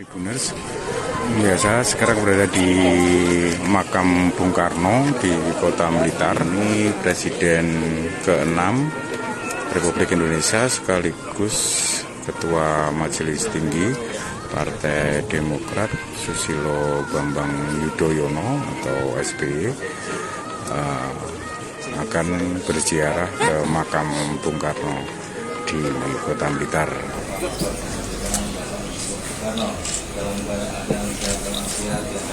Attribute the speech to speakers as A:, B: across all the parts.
A: Tribuners, ya saya sekarang berada di makam Bung Karno di Kota Blitar. Ini Presiden ke-6 Republik Indonesia sekaligus Ketua Majelis Tinggi Partai Demokrat Susilo Bambang Yudhoyono atau SBY akan berziarah ke makam Bung Karno di Kota Blitar.
B: Karena dalam keadaan sehat walafiat yang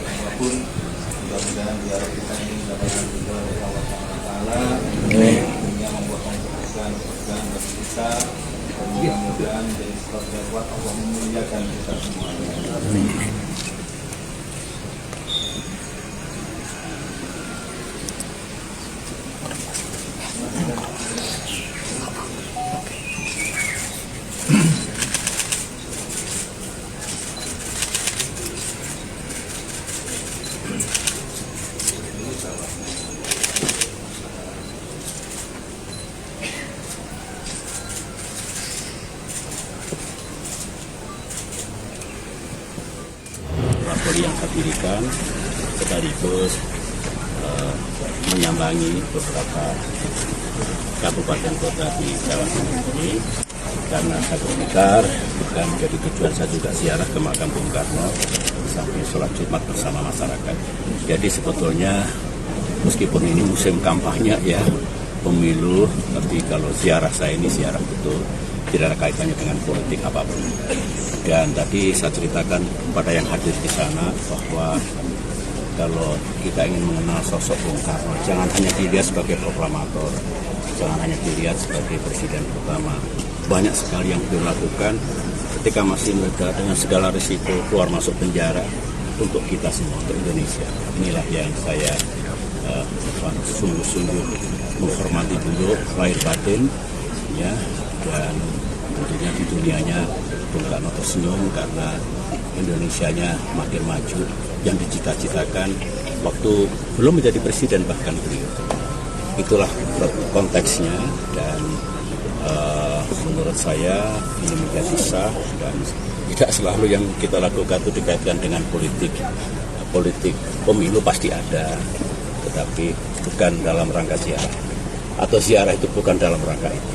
B: apapun, mudah-mudahan dialog kita ini mendapatkan ridho dari Allah Taala, yang membuatkan pekerjaan bagi kita, dan mudah-mudahan jadi sebab buat Allah memuliakan kita semua.
C: Rapor yang saya dirikan sekaligus menyambangi beberapa kabupaten kota di Jawa Timur ini karena saya berpikir dan jadi tujuan saya juga ziarah ke makam Bung Karno sampai sholat Jumat bersama masyarakat. Jadi sebetulnya meskipun ini musim kampanye ya pemilu, tapi kalau ziarah saya ini ziarah betul tidak ada kaitannya dengan politik apapun. Dan tadi saya ceritakan kepada yang hadir di sana bahwa kalau kita ingin mengenal sosok Bung Karno, jangan hanya dilihat sebagai proklamator, jangan hanya dilihat sebagai presiden pertama. Banyak sekali yang beliau lakukan ketika masih muda dengan segala risiko keluar masuk penjara untuk kita semua, untuk Indonesia. Inilah yang saya sungguh-sungguh menghormati beliau lahir batin, ya, dan tentunya di dunianya Bung Karno tersenyum karena Indonesianya makin maju yang dicita-citakan waktu belum menjadi presiden bahkan beliau. Itulah konteksnya dan menurut saya ini menjadi sah dan tidak selalu yang kita lakukan itu dikaitkan dengan politik. Politik pemilu pasti ada, tetapi bukan dalam rangka ziarah. Atau ziarah itu bukan dalam rangka itu.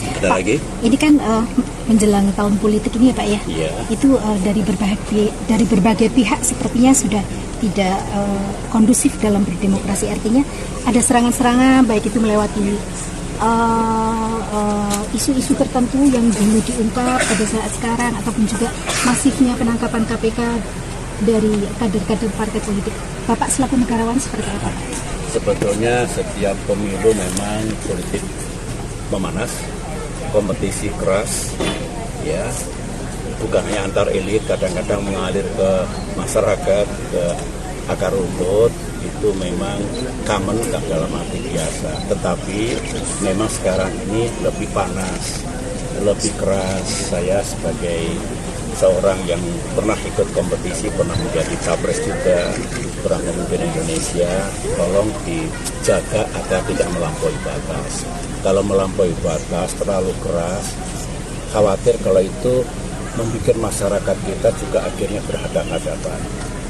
C: Ada
D: Pak,
C: lagi?
D: ini kan menjelang tahun politik ini ya Pak ya.
C: Iya.
D: Itu dari berbagai pihak sepertinya sudah tidak kondusif dalam berdemokrasi. Artinya ada serangan-serangan baik itu melewati isu-isu tertentu yang dulu diungkap pada saat sekarang ataupun juga masifnya penangkapan KPK dari kader-kader partai politik. Bapak selaku negarawan seperti apa?
C: Sebetulnya setiap pemilu memang politik memanas, kompetisi keras, ya, bukan hanya antar elit, kadang-kadang mengalir ke masyarakat, ke akar rumput, itu memang common dalam arti biasa. Tetapi memang sekarang ini lebih panas, lebih keras. Saya sebagai seorang yang pernah ikut kompetisi, pernah menjadi capres juga, pernah memimpin Indonesia, tolong dijaga agar tidak melampaui batas. Kalau melampaui batas, terlalu keras, khawatir kalau itu membuat masyarakat kita juga akhirnya berhadapan-hadapan.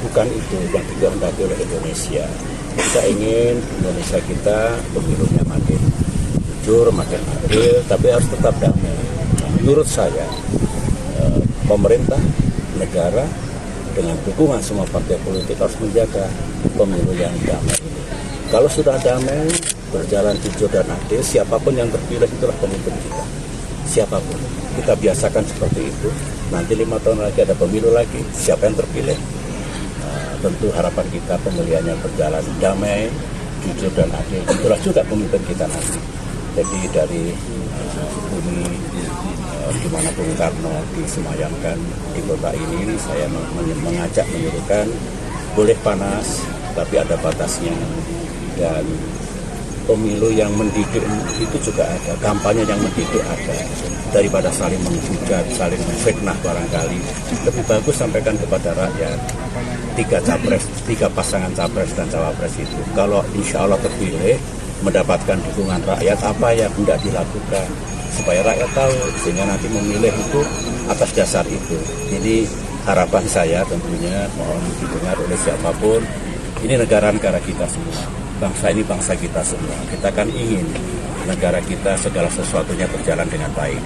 C: Bukan itu yang dikehendaki oleh Indonesia. Kita ingin Indonesia kita pemilunya makin jujur, makin adil, tapi harus tetap damai. Nah, menurut saya, pemerintah, negara, dengan dukungan semua partai politik harus menjaga pemilu yang damai ini. Kalau sudah damai, berjalan jujur dan adil, siapapun yang terpilih itulah pemimpin kita. Siapapun, kita biasakan seperti itu. Nanti 5 tahun lagi ada pemilu lagi, siapa yang terpilih? Tentu harapan kita pemilihannya berjalan damai, jujur dan adil. Itulah juga pemimpin kita nanti. Jadi dari bumi di mana Bung Karno disemayamkan di kota ini, saya mengajak menyuruhkan boleh panas, tapi ada batasnya. Dan pemilu yang mendidik itu juga ada, kampanye yang mendidik ada. Daripada saling menghujat, saling memfitnah barangkali, lebih bagus sampaikan kepada rakyat. 3 pasangan capres dan cawapres itu, kalau insya Allah terpilih, mendapatkan dukungan rakyat, apa yang hendak dilakukan supaya rakyat tahu, sehingga nanti memilih itu atas dasar itu. Jadi harapan saya tentunya mohon didengar oleh siapapun, ini negara-negara kita semua, bangsa ini bangsa kita semua. Kita kan ingin negara kita segala sesuatunya berjalan dengan baik.